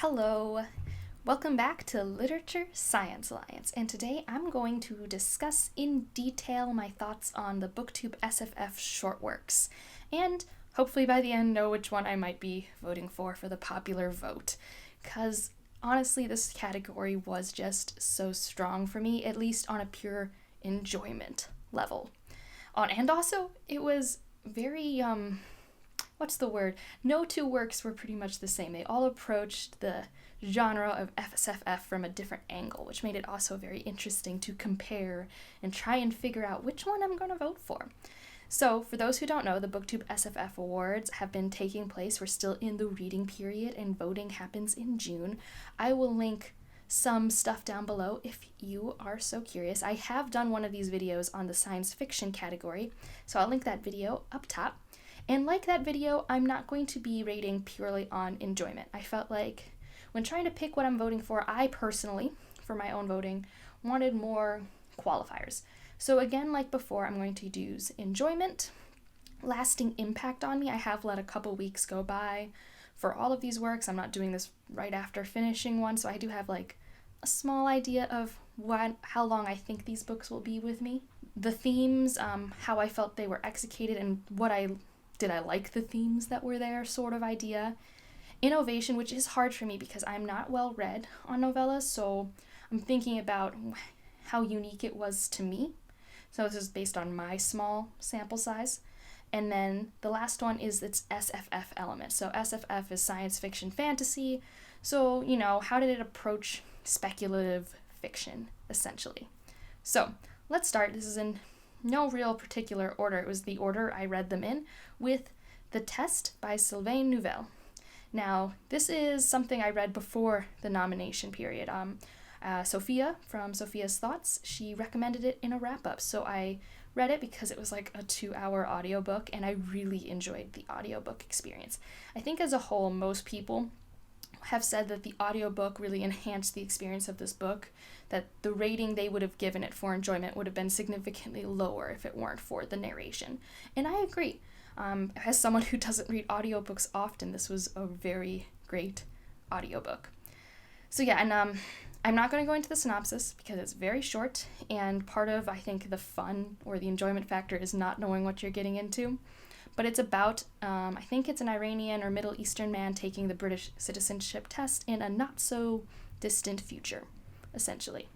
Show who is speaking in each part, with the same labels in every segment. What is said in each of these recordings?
Speaker 1: Hello, welcome back to Literature Science Alliance, and today I'm going to discuss in detail my thoughts on the Booktube SFF Shortworks, and hopefully by the end know which one I might be voting for the popular vote, because honestly this category was just so strong for me, at least on a pure enjoyment level. And also, it was very, what's the word? No two works were pretty much the same. They all approached the genre of SFF from a different angle, which made it also very interesting to compare and try and figure out which one I'm going to vote for. So, for those who don't know, the Booktube SFF Awards have been taking place. We're still in the reading period, and voting happens in June. I will link some stuff down below if you are so curious. I have done one of these videos on the science fiction category, so I'll link that video up top. And like that video, I'm not going to be rating purely on enjoyment. I felt like when trying to pick what I'm voting for, I personally, for my own voting, wanted more qualifiers. So again, like before, I'm going to use enjoyment, lasting impact on me. I have let a couple weeks go by for all of these works. I'm not doing this right after finishing one, so I do have like a small idea of how long I think these books will be with me. The themes, how I felt they were executed, and did I like the themes that were there sort of idea. Innovation, which is hard for me because I'm not well read on novellas, so I'm thinking about how unique it was to me. So this is based on my small sample size. And then the last one is its SFF element. So SFF is science fiction fantasy. So, how did it approach speculative fiction, essentially? So let's start. This is in no real particular order. It was the order I read them in, with The Test by Slyvain Neuvel. Now, this is something I read before the nomination period. Sophia from Sophia's Thoughts, she recommended it in a wrap-up, so I read it because it was like a 2-hour audiobook, and I really enjoyed the audiobook experience. I think as a whole, most people have said that the audiobook really enhanced the experience of this book, that the rating they would have given it for enjoyment would have been significantly lower if it weren't for the narration. And I agree. As someone who doesn't read audiobooks often, this was a very great audiobook. So yeah, and I'm not going to go into the synopsis because it's very short, and part of, I think, the fun or the enjoyment factor is not knowing what you're getting into. But it's about, I think it's an Iranian or Middle Eastern man taking the British citizenship test in a not-so-distant future, essentially.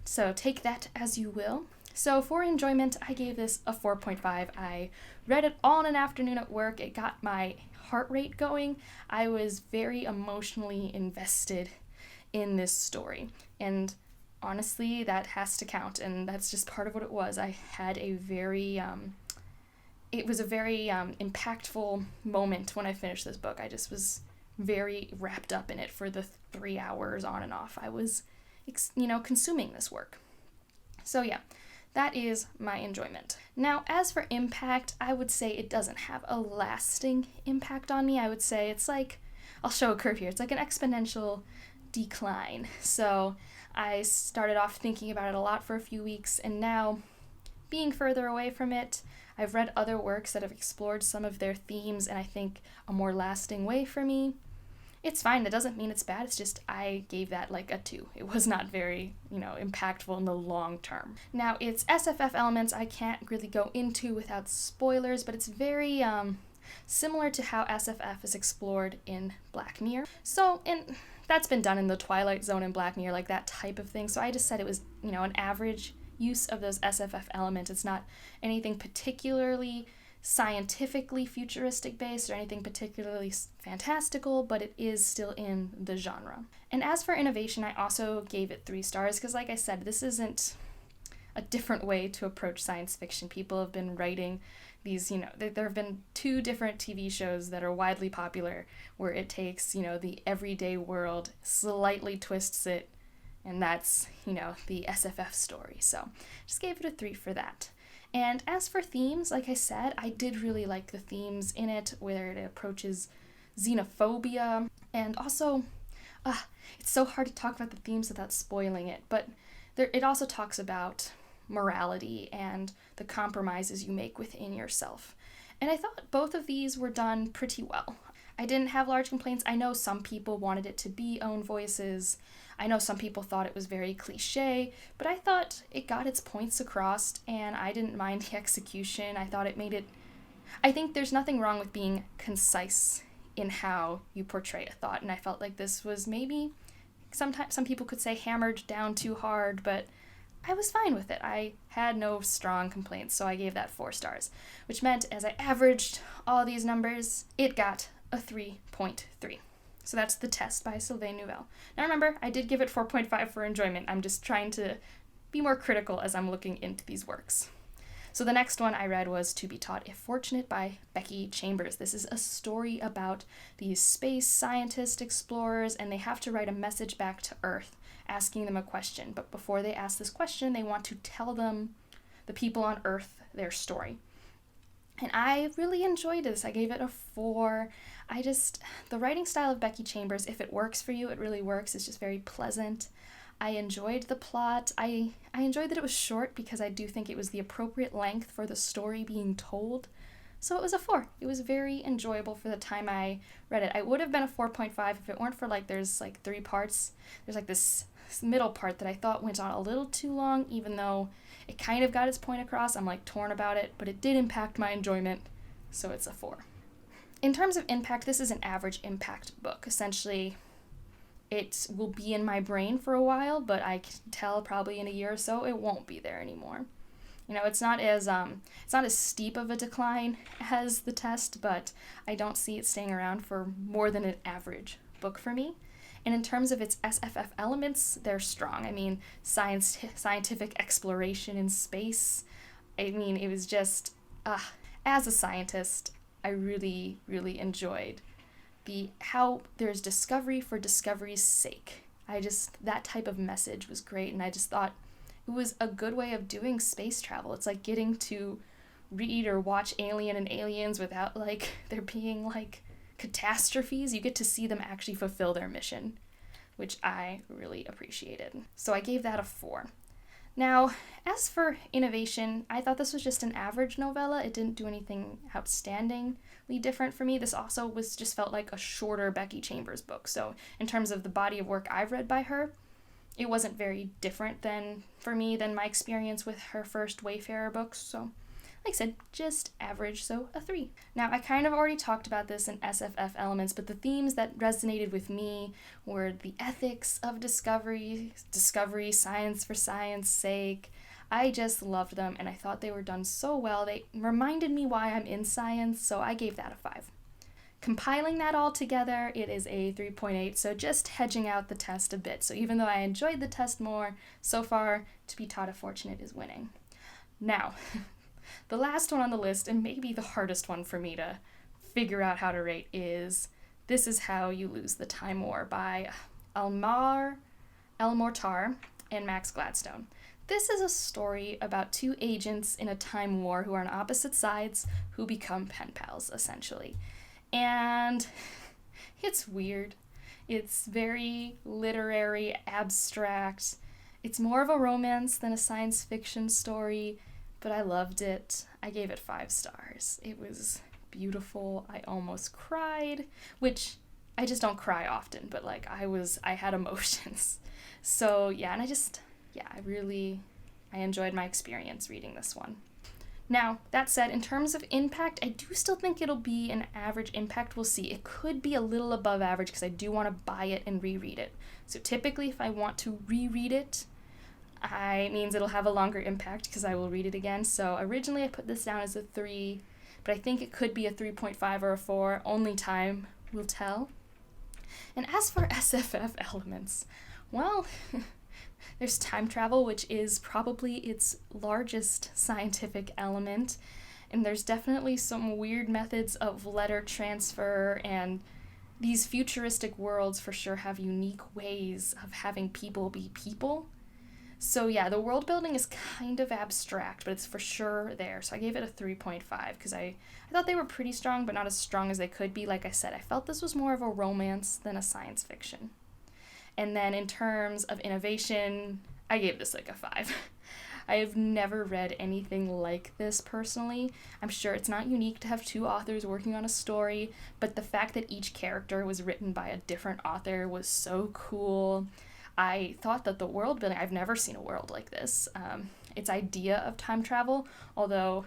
Speaker 1: So take that as you will. So for enjoyment, I gave this a 4.5. I read it all in an afternoon at work. It got my heart rate going. I was very emotionally invested in this story. And honestly, that has to count, and that's just part of what it was. I had a very... It was a very impactful moment when I finished this book. I just was very wrapped up in it for the 3 hours on and off. I was, consuming this work. So yeah, that is my enjoyment. Now, as for impact, I would say it doesn't have a lasting impact on me. I would say it's like, I'll show a curve here. It's like an exponential decline. So I started off thinking about it a lot for a few weeks, and now, being further away from it, I've read other works that have explored some of their themes in, I think, a more lasting way for me. It's fine. That doesn't mean it's bad. It's just I gave that like a 2. It was not very, impactful in the long term. Now, its SFF elements I can't really go into without spoilers, but it's very similar to how SFF is explored in Black Mirror. So, that's been done in the Twilight Zone and Black Mirror, like that type of thing. So I just said it was, an average use of those SFF elements. It's not anything particularly scientifically futuristic based or anything particularly fantastical, but it is still in the genre. And as for innovation, I also gave it 3 stars because, like I said, this isn't a different way to approach science fiction. People have been writing these, there have been 2 different TV shows that are widely popular where it takes, the everyday world, slightly twists it, and that's, the SFF story. So just gave it a 3 for that. And as for themes, like I said, I did really like the themes in it, where it approaches xenophobia. And also, it's so hard to talk about the themes without spoiling it, but it also talks about morality and the compromises you make within yourself. And I thought both of these were done pretty well. I didn't have large complaints. I know some people wanted it to be own voices. I know some people thought it was very cliche, but I thought it got its points across, and I didn't mind the execution. I thought it made it... I think there's nothing wrong with being concise in how you portray a thought, and I felt like this was maybe, sometimes some people could say hammered down too hard, but I was fine with it. I had no strong complaints, so I gave that 4 stars, which meant as I averaged all these numbers, it got a 3.3. So that's The Test by Slyvain Neuvel. Now remember, I did give it 4.5 for enjoyment. I'm just trying to be more critical as I'm looking into these works. So the next one I read was To Be Taught If Fortunate by Becky Chambers. This is a story about these space scientist explorers, and they have to write a message back to Earth asking them a question. But before they ask this question, they want to tell them, the people on Earth, their story. And I really enjoyed this. I gave it a 4. The writing style of Becky Chambers, if it works for you, it really works. It's just very pleasant. I enjoyed the plot. I enjoyed that it was short because I do think it was the appropriate length for the story being told. So it was a 4. It was very enjoyable for the time I read it. I would have been a 4.5 if it weren't for there's 3 parts. There's this middle part that I thought went on a little too long, even though it kind of got its point across. I'm torn about it, but it did impact my enjoyment, so it's a 4. In terms of impact, this is an average impact book. Essentially, it will be in my brain for a while, but I can tell probably in a year or so it won't be there anymore. It's not as steep of a decline as The Test, but I don't see it staying around for more than an average book for me. And in terms of its SFF elements, they're strong. Scientific exploration in space. It was just, as a scientist, I really, really enjoyed how there's discovery for discovery's sake. That type of message was great, and I just thought it was a good way of doing space travel. It's like getting to read or watch Alien and Aliens without there being catastrophes. You get to see them actually fulfill their mission, which I really appreciated. So I gave that a 4. Now, as for innovation, I thought this was just an average novella. It didn't do anything outstandingly different for me. This also just felt like a shorter Becky Chambers book. So in terms of the body of work I've read by her, it wasn't very different than my experience with her first Wayfarer books. So like I said, just average, so a 3. Now, I kind of already talked about this in SFF elements, but the themes that resonated with me were the ethics of discovery, science for science sake. I just loved them, and I thought they were done so well. They reminded me why I'm in science, so I gave that a 5. Compiling that all together, it is a 3.8, so just hedging out The Test a bit. So even though I enjoyed The Test more, so far, To Be Taught If Fortunate is winning. Now, the last one on the list, and maybe the hardest one for me to figure out how to rate, is This Is How You Lose the Time War by El-Mohtar and Max Gladstone. This is a story about 2 agents in a time war who are on opposite sides who become pen pals, essentially. And it's weird. It's very literary, abstract. It's more of a romance than a science fiction story, but I loved it. I gave it 5 stars. It was beautiful. I almost cried, which I just don't cry often, but I had emotions. So yeah, and I enjoyed my experience reading this one. Now, that said, in terms of impact, I do still think it'll be an average impact. We'll see. It could be a little above average because I do want to buy it and reread it. So typically, if I want to reread it, it means it'll have a longer impact because I will read it again. So originally I put this down as a 3, but I think it could be a 3.5 or a 4. Only time will tell. And as for SFF elements, well, there's time travel, which is probably its largest scientific element, and there's definitely some weird methods of letter transfer, and these futuristic worlds for sure have unique ways of having people be people. So yeah, the world building is kind of abstract, but it's for sure there. So I gave it a 3.5 because I thought they were pretty strong, but not as strong as they could be. Like I said, I felt this was more of a romance than a science fiction. And then in terms of innovation, I gave this a 5. I have never read anything like this personally. I'm sure it's not unique to have two authors working on a story, but the fact that each character was written by a different author was so cool. I thought that the world building, I've never seen a world like this. Its idea of time travel, although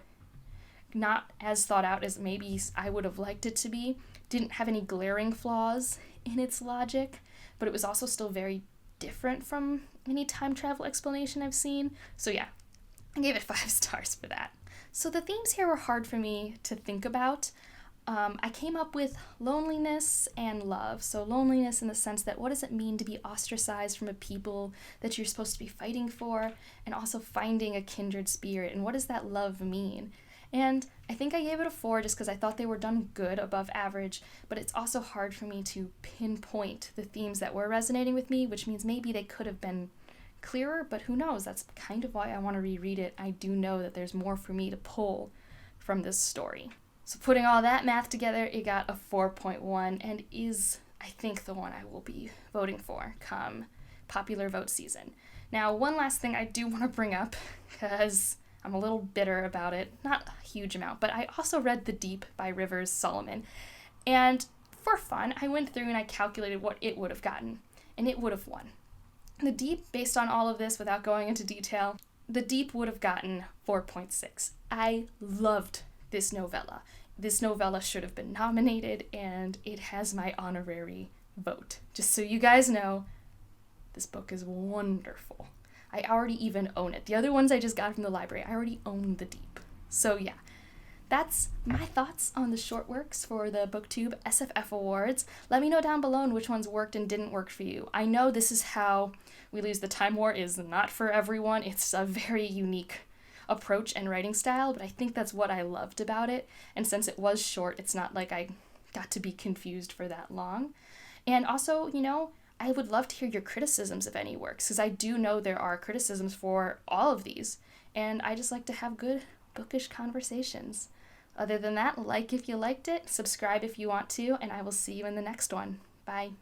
Speaker 1: not as thought out as maybe I would have liked it to be, didn't have any glaring flaws in its logic, but it was also still very different from any time travel explanation I've seen. So yeah, I gave it 5 stars for that. So the themes here were hard for me to think about. I came up with loneliness and love. So loneliness in the sense that what does it mean to be ostracized from a people that you're supposed to be fighting for, and also finding a kindred spirit, and what does that love mean? And I think I gave it a 4 just because I thought they were done good, above average, but it's also hard for me to pinpoint the themes that were resonating with me, which means maybe they could have been clearer, but who knows? That's kind of why I want to reread it. I do know that there's more for me to pull from this story. So putting all that math together, it got a 4.1 and is, I think, the one I will be voting for come popular vote season. Now, one last thing I do want to bring up, because I'm a little bitter about it, not a huge amount, but I also read The Deep by Rivers Solomon, and for fun, I went through and I calculated what it would have gotten, and it would have won. The Deep, based on all of this, without going into detail, The Deep would have gotten 4.6. I loved this novella. This novella should have been nominated, and it has my honorary vote. Just so you guys know, this book is wonderful. I already even own it. The other ones I just got from the library, I already own The Deep. So yeah, that's my thoughts on the Shortworks for the Booktube SFF Awards. Let me know down below which ones worked and didn't work for you. I know this is how We Lose the Time War is not for everyone. It's a very unique approach and writing style, but I think that's what I loved about it. And since it was short, it's not like I got to be confused for that long. And also, you know, I would love to hear your criticisms of any works, because I do know there are criticisms for all of these, and I just like to have good bookish conversations. Other than that, like if you liked it, subscribe if you want to, and I will see you in the next one. Bye.